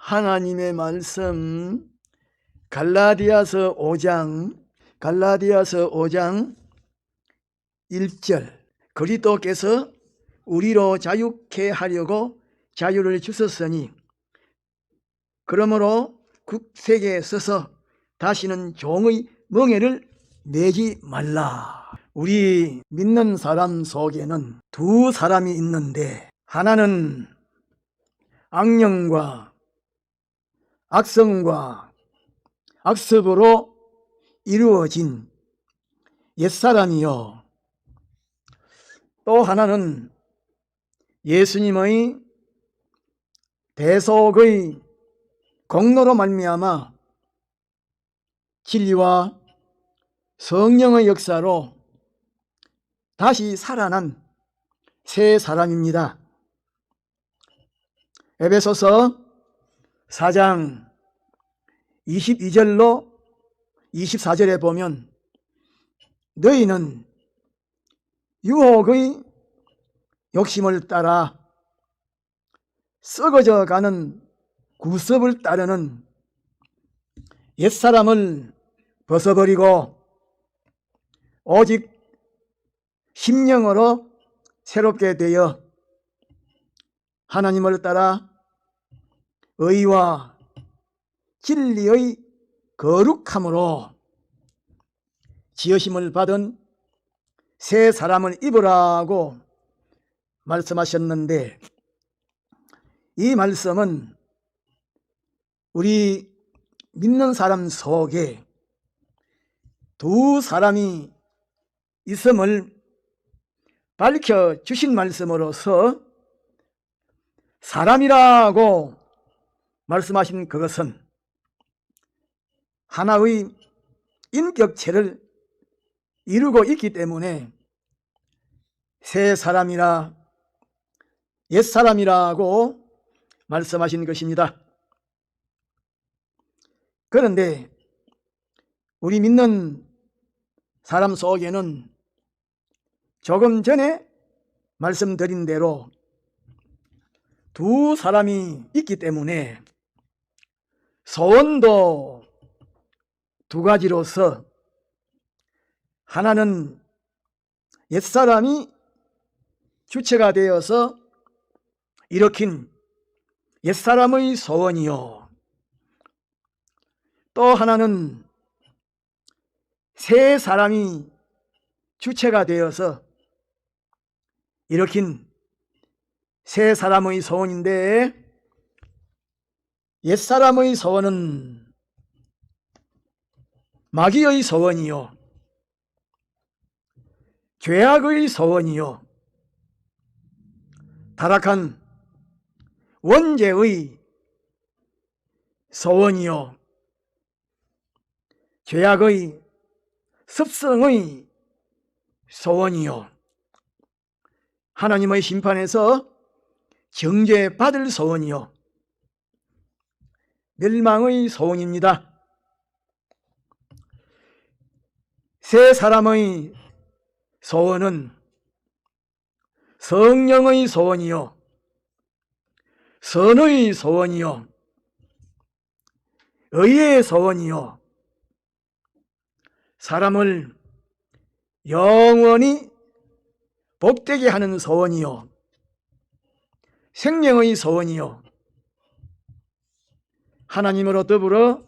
하나님의 말씀 갈라디아서 5장 1절 그리스도께서 우리로 자유케 하려고 자유를 주셨으니 그러므로 굳세게 서서 다시는 종의 멍에를 매지 말라. 우리 믿는 사람 속에는 두 사람이 있는데 하나는 악령과 악성과 악습으로 이루어진 옛사람이요, 또 하나는 예수님의 대속의 공로로 말미암아 진리와 성령의 역사로 다시 살아난 새 사람입니다. 에베소서 4장 22절로 24절에 보면 너희는 유혹의 욕심을 따라 썩어져 가는 구습을 따르는 옛사람을 벗어버리고 오직 심령으로 새롭게 되어 하나님을 따라 의와 진리의 거룩함으로 지으심을 받은 새 사람을 입으라고 말씀하셨는데, 이 말씀은 우리 믿는 사람 속에 두 사람이 있음을 밝혀주신 말씀으로서 사람이라고 말씀하신 그것은 하나의 인격체를 이루고 있기 때문에 새 사람이라 옛 사람이라고 말씀하신 것입니다. 그런데 우리 믿는 사람 속에는 조금 전에 말씀드린 대로 두 사람이 있기 때문에 소원도 두 가지로서 하나는 옛사람이 주체가 되어서 일으킨 옛사람의 소원이요, 또 하나는 새 사람이 주체가 되어서 일으킨 새 사람의 소원인데, 옛사람의 소원은 마귀의 소원이요, 죄악의 소원이요, 타락한 원죄의 소원이요, 죄악의 습성의 소원이요, 하나님의 심판에서 정죄받을 소원이요, 멸망의 소원입니다. 새 사람의 소원은 성령의 소원이요, 선의 소원이요, 의의 소원이요, 사람을 영원히 복되게 하는 소원이요, 생명의 소원이요, 하나님으로 더불어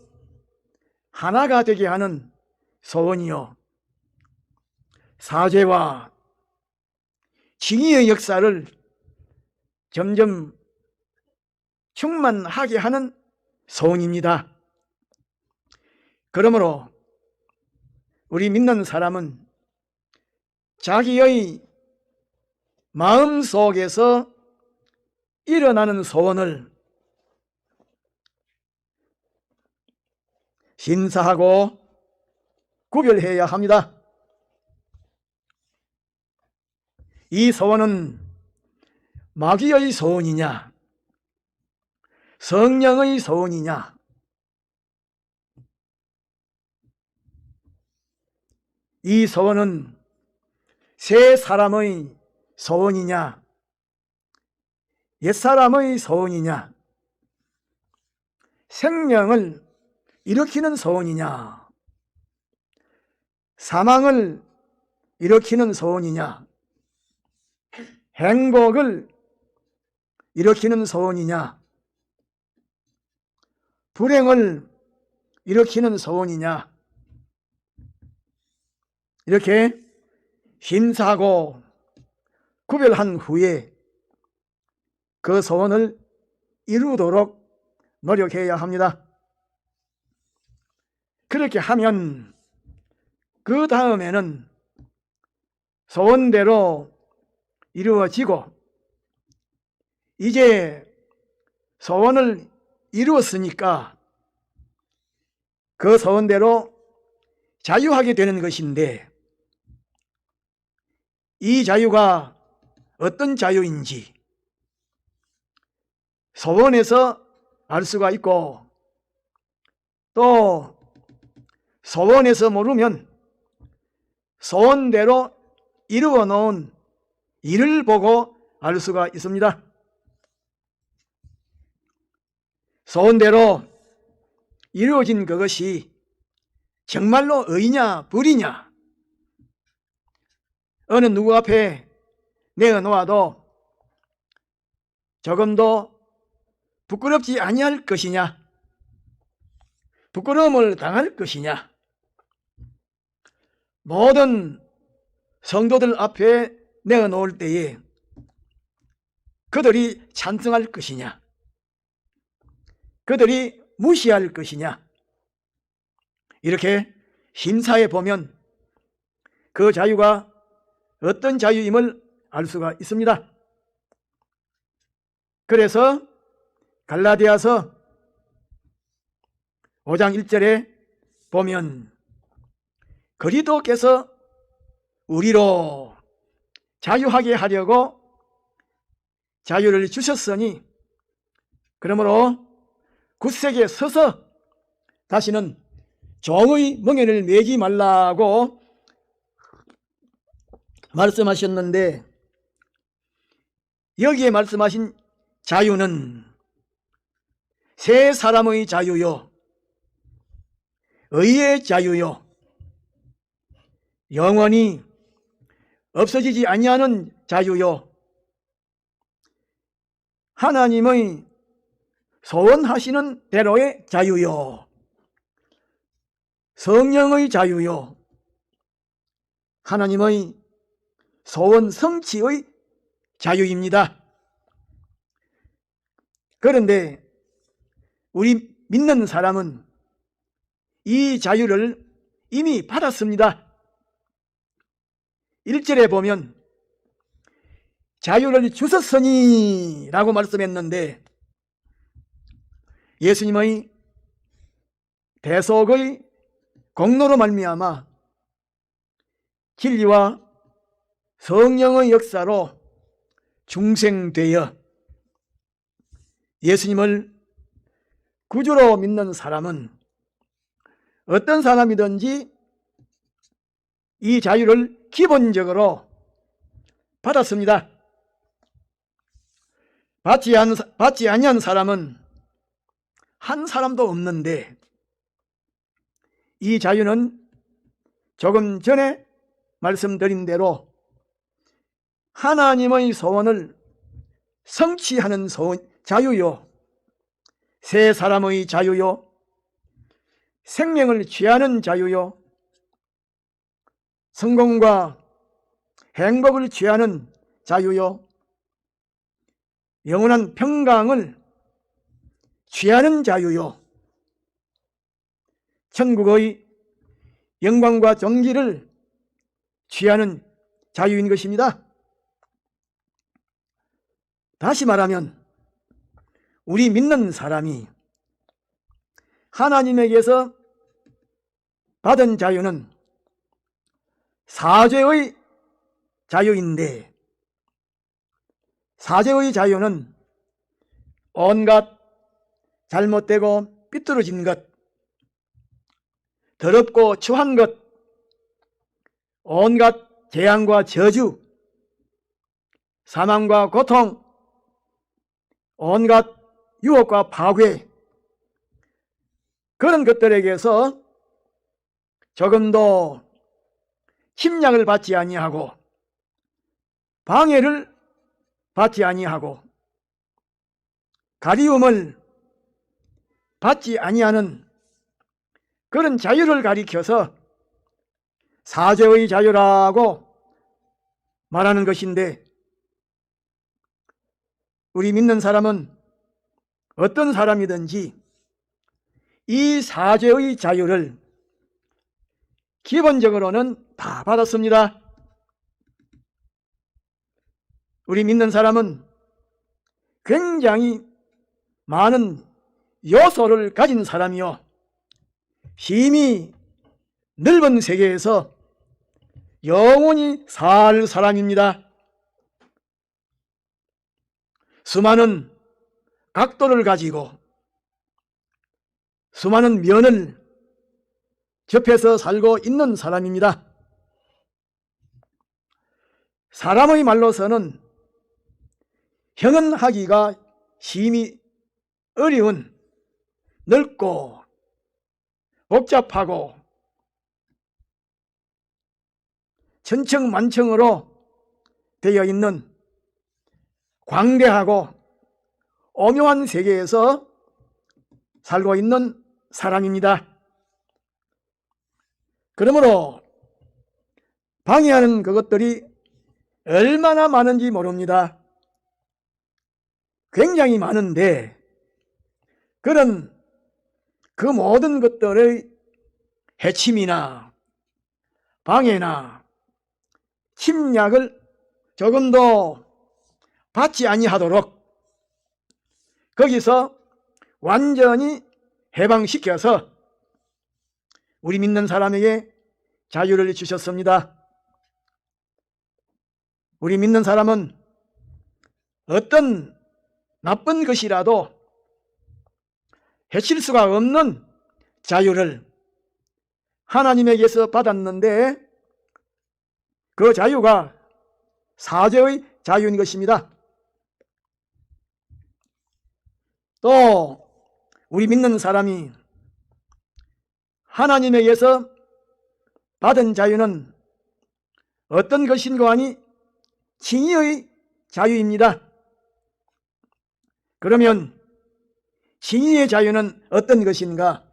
하나가 되게 하는 소원이요, 사죄와 징의의 역사를 점점 충만하게 하는 소원입니다. 그러므로 우리 믿는 사람은 자기의 마음 속에서 일어나는 소원을 심사하고 구별해야 합니다. 이 소원은 마귀의 소원이냐, 성령의 소원이냐, 이 소원은 새 사람의 소원이냐, 옛사람의 소원이냐, 생명을 일으키는 소원이냐, 사망을 일으키는 소원이냐, 행복을 일으키는 소원이냐, 불행을 일으키는 소원이냐, 이렇게 심사하고 구별한 후에 그 소원을 이루도록 노력해야 합니다. 그렇게 하면 그 다음에는 소원대로 이루어지고, 이제 소원을 이루었으니까 그 소원대로 자유하게 되는 것인데, 이 자유가 어떤 자유인지 소원에서 알 수가 있고, 또 소원에서 모르면 소원대로 이루어 놓은 일을 보고 알 수가 있습니다. 소원대로 이루어진 그것이 정말로 의냐 불이냐, 어느 누구 앞에 내어놓아도 조금도 부끄럽지 아니할 것이냐, 부끄러움을 당할 것이냐, 모든 성도들 앞에 내어놓을 때에 그들이 찬성할 것이냐, 그들이 무시할 것이냐, 이렇게 심사해 보면 그 자유가 어떤 자유임을 알 수가 있습니다. 그래서 갈라디아서 5장 1절에 보면 그리스도께서 우리로 자유하게 하려고 자유를 주셨으니 그러므로 굳세게 서서 다시는 종의 멍에를 매지 말라고 말씀하셨는데, 여기에 말씀하신 자유는 새 사람의 자유요, 의의 자유요, 영원히 없어지지 아니하는 자유요, 하나님의 소원하시는 대로의 자유요, 성령의 자유요, 하나님의 소원 성취의 자유입니다. 그런데 우리 믿는 사람은 이 자유를 이미 받았습니다. 1절에 보면 자유를 주셨으니 라고 말씀했는데, 예수님의 대속의 공로로 말미암아 진리와 성령의 역사로 중생되어 예수님을 구주로 믿는 사람은 어떤 사람이든지 이 자유를 기본적으로 받았습니다. 받지 아니한 사람은 한 사람도 없는데, 이 자유는 조금 전에 말씀드린 대로 하나님의 소원을 성취하는 자유요, 새 사람의 자유요, 생명을 취하는 자유요, 성공과 행복을 취하는 자유요, 영원한 평강을 취하는 자유요, 천국의 영광과 존귀를 취하는 자유인 것입니다. 다시 말하면 우리 믿는 사람이 하나님에게서 받은 자유는 사죄의 자유인데, 사죄의 자유는 온갖 잘못되고 삐뚤어진 것, 더럽고 추한 것, 온갖 재앙과 저주, 사망과 고통, 온갖 유혹과 파괴, 그런 것들에게서 조금도 침략을 받지 아니하고 방해를 받지 아니하고 가리움을 받지 아니하는 그런 자유를 가리켜서 사죄의 자유라고 말하는 것인데, 우리 믿는 사람은 어떤 사람이든지 이 사죄의 자유를 기본적으로는 다 받았습니다. 우리 믿는 사람은 굉장히 많은 요소를 가진 사람이요, 힘이 넓은 세계에서 영원히 살 사람입니다. 수많은 각도를 가지고 수많은 면을 접해서 살고 있는 사람입니다. 사람의 말로서는 형언하기가 심히 어려운 넓고 복잡하고 천청만청으로 되어 있는 광대하고 오묘한 세계에서 살고 있는 사람입니다. 그러므로 방해하는 그것들이 얼마나 많은지 모릅니다. 굉장히 많은데, 그런 그 모든 것들의 해침이나 방해나 침략을 조금도 받지 아니하도록 거기서 완전히 해방시켜서 우리 믿는 사람에게 자유를 주셨습니다. 우리 믿는 사람은 어떤 나쁜 것이라도 해칠 수가 없는 자유를 하나님에게서 받았는데, 그 자유가 사죄의 자유인 것입니다. 또 우리 믿는 사람이 하나님에게서 받은 자유는 어떤 것인가 하니 칭의의 자유입니다. 그러면 칭의의 자유는 어떤 것인가?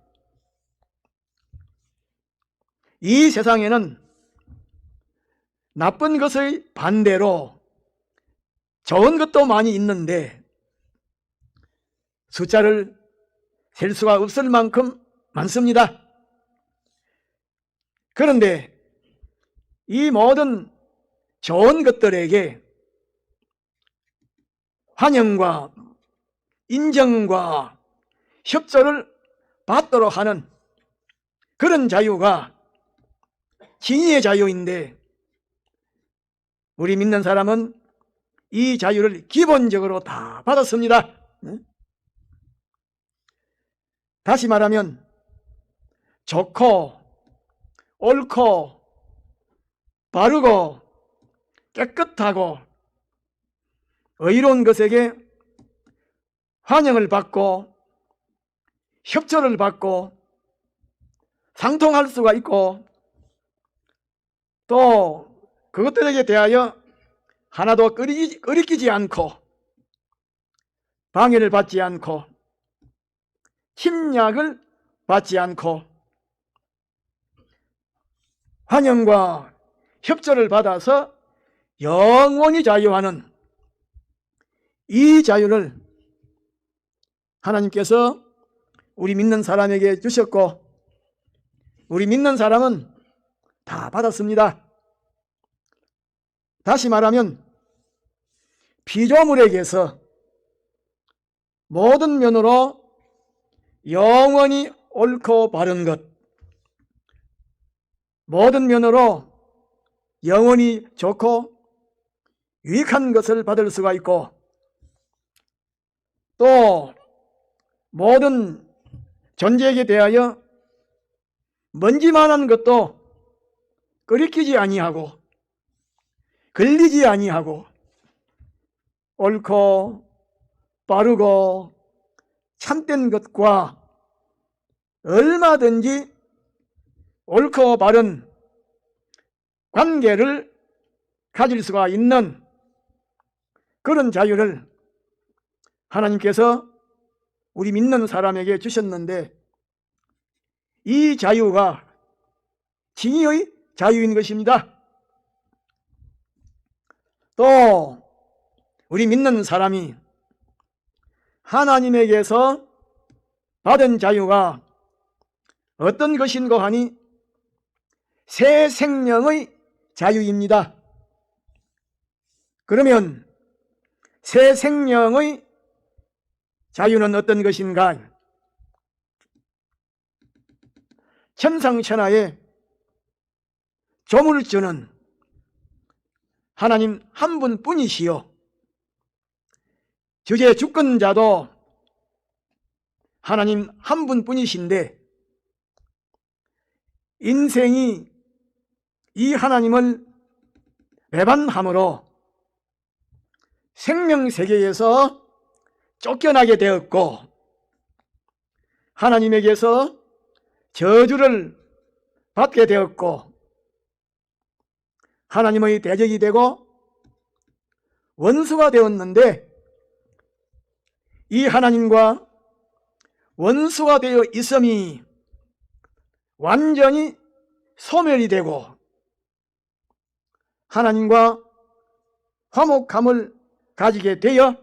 이 세상에는 나쁜 것의 반대로 좋은 것도 많이 있는데 숫자를 셀 수가 없을 만큼 많습니다. 그런데 이 모든 좋은 것들에게 환영과 인정과 협조를 받도록 하는 그런 자유가 칭의의 자유인데, 우리 믿는 사람은 이 자유를 기본적으로 다 받았습니다. 다시 말하면 좋고 옳고 바르고 깨끗하고 의로운 것에게 환영을 받고 협조를 받고 상통할 수가 있고, 또 그것들에게 대하여 하나도 끄리끼지 않고 방해를 받지 않고 침략을 받지 않고 환영과 협조를 받아서 영원히 자유하는 이 자유를 하나님께서 우리 믿는 사람에게 주셨고, 우리 믿는 사람은 다 받았습니다. 다시 말하면 피조물에게서 모든 면으로 영원히 옳고 바른 것, 모든 면으로 영원히 좋고 유익한 것을 받을 수가 있고, 또 모든 존재에게 대하여 먼지만한 것도 끄리끼지 아니하고 걸리지 아니하고 옳고 바르고 참된 것과 얼마든지 옳고 바른 관계를 가질 수가 있는 그런 자유를 하나님께서 우리 믿는 사람에게 주셨는데, 이 자유가 칭의의 자유인 것입니다. 또 우리 믿는 사람이 하나님에게서 받은 자유가 어떤 것인가 하니 새 생명의 자유입니다. 그러면 새 생명의 자유는 어떤 것인가? 천상천하에 조물주는 하나님 한 분뿐이시요, 주제 주권자도 하나님 한 분뿐이신데, 인생이 이 하나님을 배반함으로 생명세계에서 쫓겨나게 되었고, 하나님에게서 저주를 받게 되었고, 하나님의 대적이 되고 원수가 되었는데, 이 하나님과 원수가 되어 있음이 완전히 소멸이 되고 하나님과 화목함을 가지게 되어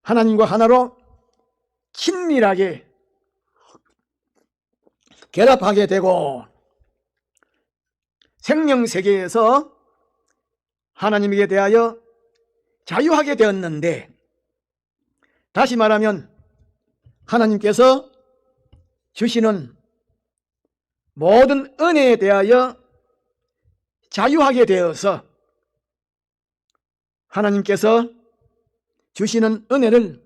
하나님과 하나로 친밀하게 결합하게 되고 생명세계에서 하나님에게 대하여 자유하게 되었는데, 다시 말하면 하나님께서 주시는 모든 은혜에 대하여 자유하게 되어서 하나님께서 주시는 은혜를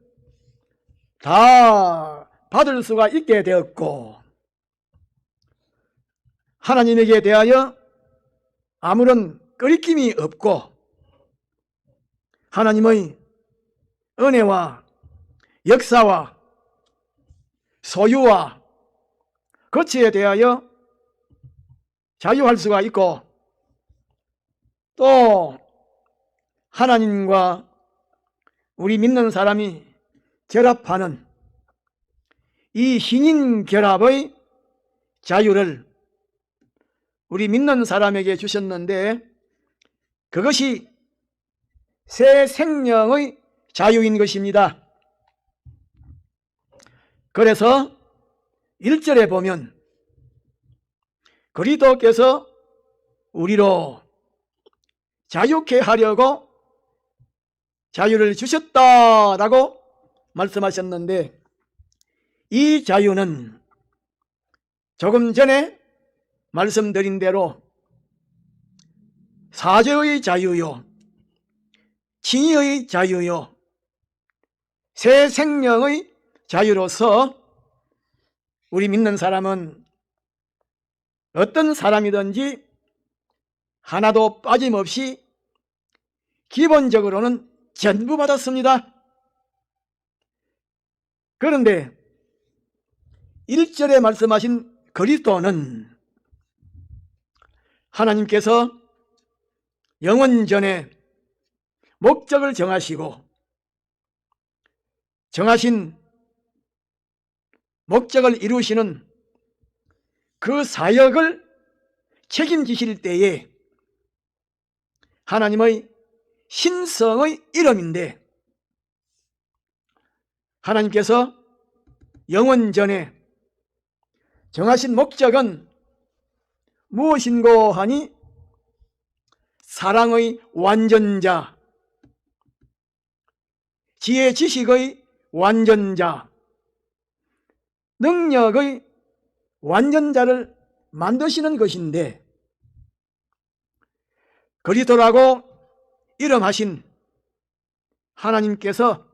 다 받을 수가 있게 되었고, 하나님에게 대하여 아무런 꺼리낌이 없고 하나님의 은혜와 역사와 소유와 거치에 대하여 자유할 수가 있고, 또 하나님과 우리 믿는 사람이 결합하는 이 신인 결합의 자유를 우리 믿는 사람에게 주셨는데, 그것이 새 생명의 자유인 것입니다. 그래서 1절에 보면 그리스도께서 우리로 자유케 하려고 자유를 주셨다라고 말씀하셨는데, 이 자유는 조금 전에 말씀드린 대로 사죄의 자유요, 칭의의 자유요, 새 생명의 자유로서 우리 믿는 사람은 어떤 사람이든지 하나도 빠짐없이 기본적으로는 전부 받았습니다. 그런데 1절에 말씀하신 그리스도는 하나님께서 영원전에 목적을 정하시고 정하신 목적을 이루시는 그 사역을 책임지실 때에 하나님의 신성의 이름인데, 하나님께서 영원전에 정하신 목적은 무엇인고 하니 사랑의 완전자, 지혜 지식의 완전자, 능력의 완전자를 만드시는 것인데, 그리스도라고 이름하신 하나님께서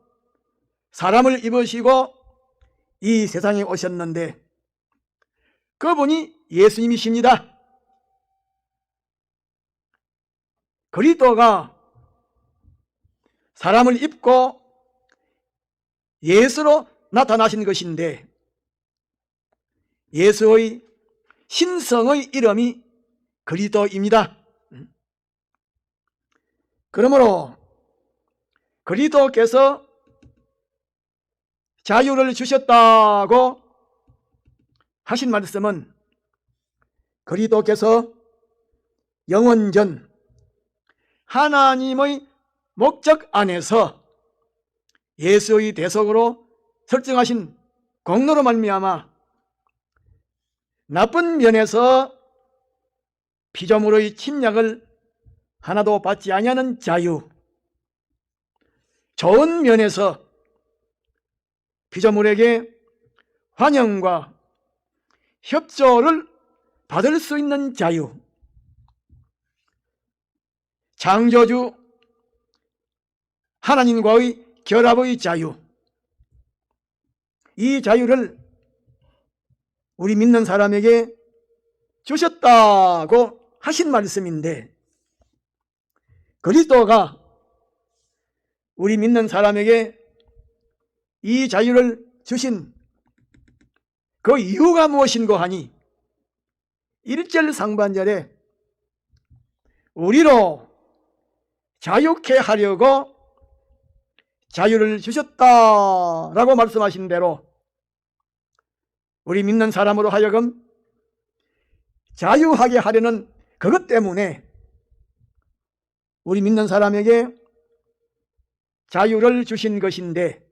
사람을 입으시고 이 세상에 오셨는데, 그분이 예수님이십니다. 그리스도가 사람을 입고 예수로 나타나신 것인데, 예수의 신성의 이름이 그리스도입니다. 그러므로 그리스도께서 자유를 주셨다고 하신 말씀은 그리스도께서 영원전 하나님의 목적 안에서 예수의 대속으로 설정하신 공로로 말미암아 나쁜 면에서 피조물의 침략을 하나도 받지 아니하는 자유, 좋은 면에서 피조물에게 환영과 협조를 받을 수 있는 자유, 창조주 하나님과의 결합의 자유, 이 자유를 우리 믿는 사람에게 주셨다고 하신 말씀인데, 그리스도가 우리 믿는 사람에게 이 자유를 주신 그 이유가 무엇인고 하니 1절 상반절에 우리로 자유케 하려고 자유를 주셨다라고 말씀하신 대로 우리 믿는 사람으로 하여금 자유하게 하려는 그것 때문에 우리 믿는 사람에게 자유를 주신 것인데,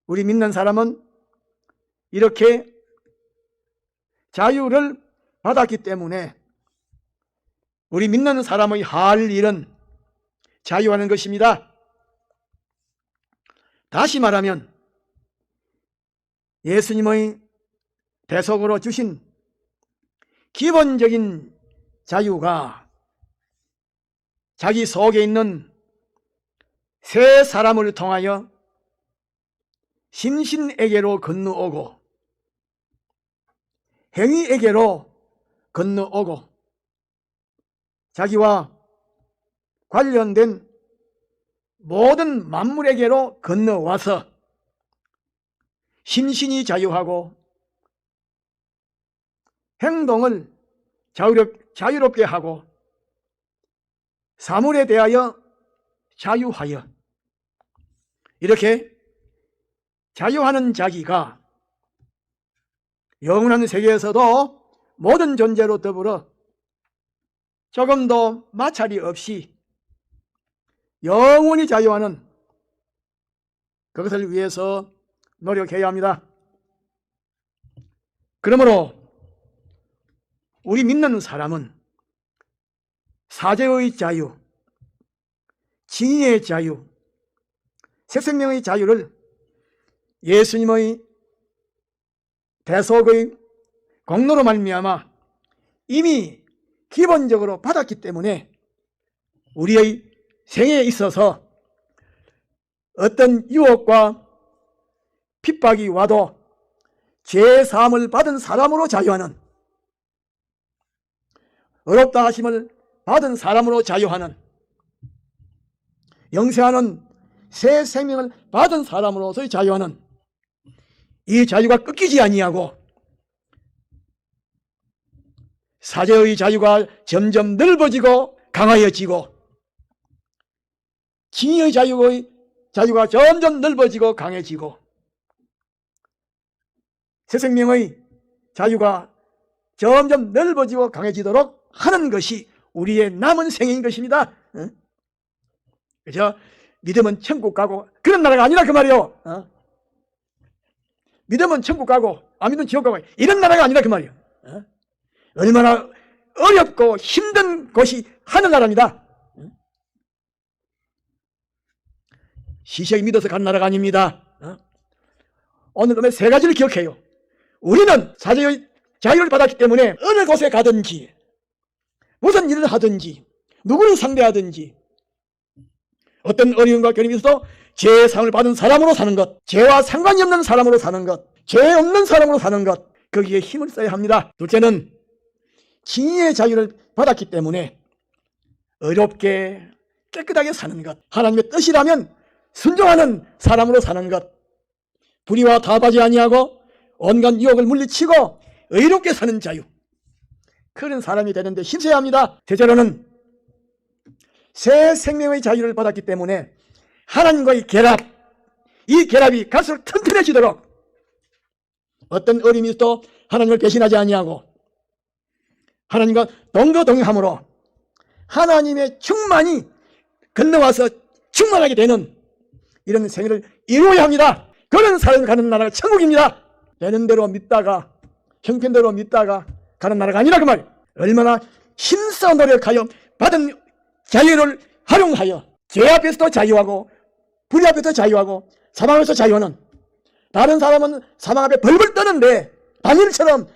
우리 믿는 사람은 이렇게 자유를 받았기 때문에 우리 믿는 사람의 할 일은 자유하는 것입니다. 다시 말하면 예수님의 대속으로 주신 기본적인 자유가 자기 속에 있는 새 사람을 통하여 심신에게로 건너오고 행위에게로 건너오고 자기와 관련된 모든 만물에게로 건너와서 심신이 자유하고 행동을 자유롭게 하고 사물에 대하여 자유하여 이렇게 자유하는 자기가 영원한 세계에서도 모든 존재로 더불어 조금도 마찰이 없이 영원히 자유하는 그것을 위해서 노력해야 합니다. 그러므로 우리 믿는 사람은 사죄의 자유, 징의의 자유, 새 생명의 자유를 예수님의 대속의 공로로 말미암아 이미 기본적으로 받았기 때문에 우리의 생애에 있어서 어떤 유혹과 핍박이 와도 죄사함을 받은 사람으로 자유하는, 어렵다 하심을 받은 사람으로 자유하는, 영세하는 새 생명을 받은 사람으로서의 자유하는 이 자유가 꺾이지 아니하고 사죄의 자유가 점점 넓어지고 강하여지고 징의의 자유가 점점 넓어지고 강해지고 새 생명의 자유가 점점 넓어지고 강해지도록 하는 것이 우리의 남은 생애인 것입니다. 그죠? 믿으면 천국 가고 그런 나라가 아니라 그 말이에요. 믿으면 천국 가고 안 믿으면 지옥 가고 이런 나라가 아니라 그 말이에요. 얼마나 어렵고 힘든 곳이 하늘나라입니다. 시시하게 믿어서 간 나라가 아닙니다. 오늘 세 가지를 기억해요. 우리는 사죄의 자유를 받았기 때문에 어느 곳에 가든지 무슨 일을 하든지 누구를 상대하든지 어떤 어려움과 괴림이 있어도 죄상을 받은 사람으로 사는 것, 죄와 상관이 없는 사람으로 사는 것, 죄 없는 사람으로 사는 것, 거기에 힘을 써야 합니다. 둘째는 징의의 자유를 받았기 때문에 어렵게 깨끗하게 사는 것, 하나님의 뜻이라면 순종하는 사람으로 사는 것, 불의와 타협하지 아니하고 온갖 유혹을 물리치고 의롭게 사는 자유, 그런 사람이 되는데 힘써야 합니다. 대체로는 새 생명의 자유를 받았기 때문에 하나님과의 결합, 이 결합이 갈수록 튼튼해지도록 어떤 어려움이 있어도 하나님을 배신하지 아니하고 하나님과 동거동행함으로 하나님의 충만이 건너와서 충만하게 되는 이런 생애를 이루어야 합니다. 그런 사람을 가는 나라가 천국입니다. 되는 대로 믿다가 형편대로 믿다가 가는 나라가 아니라 그 말. 얼마나 힘써 노력하여 받은 자유를 활용하여 죄 앞에서도 자유하고 불의 앞에서 자유하고 사망 앞에서 자유하는, 다른 사람은 사망 앞에 벌벌 떠는데 다니엘처럼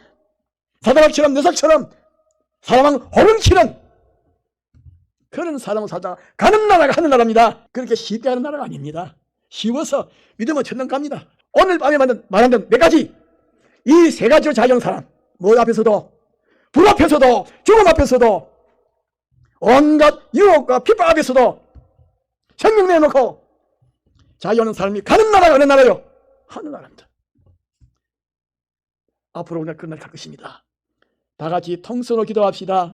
사드락처럼 녀석처럼 사망 호령치는 그런 사람을 살다가 가는 나라가 하늘나라입니다. 그렇게 쉽게 하는 나라가 아닙니다. 쉬워서 믿으면 천당 갑니다. 오늘 밤에 말한 몇 가지, 이 세 가지로 자유한 사람, 뭐 앞에서도 불 앞에서도 죽음 앞에서도 온갖 유혹과 핍박 앞에서도 생명 내놓고 자유하는 사람이 가는 나라가 어느 나라요? 하늘나라입니다. 앞으로 우리가 그날 갈 것입니다. 다 같이 통성으로 기도합시다.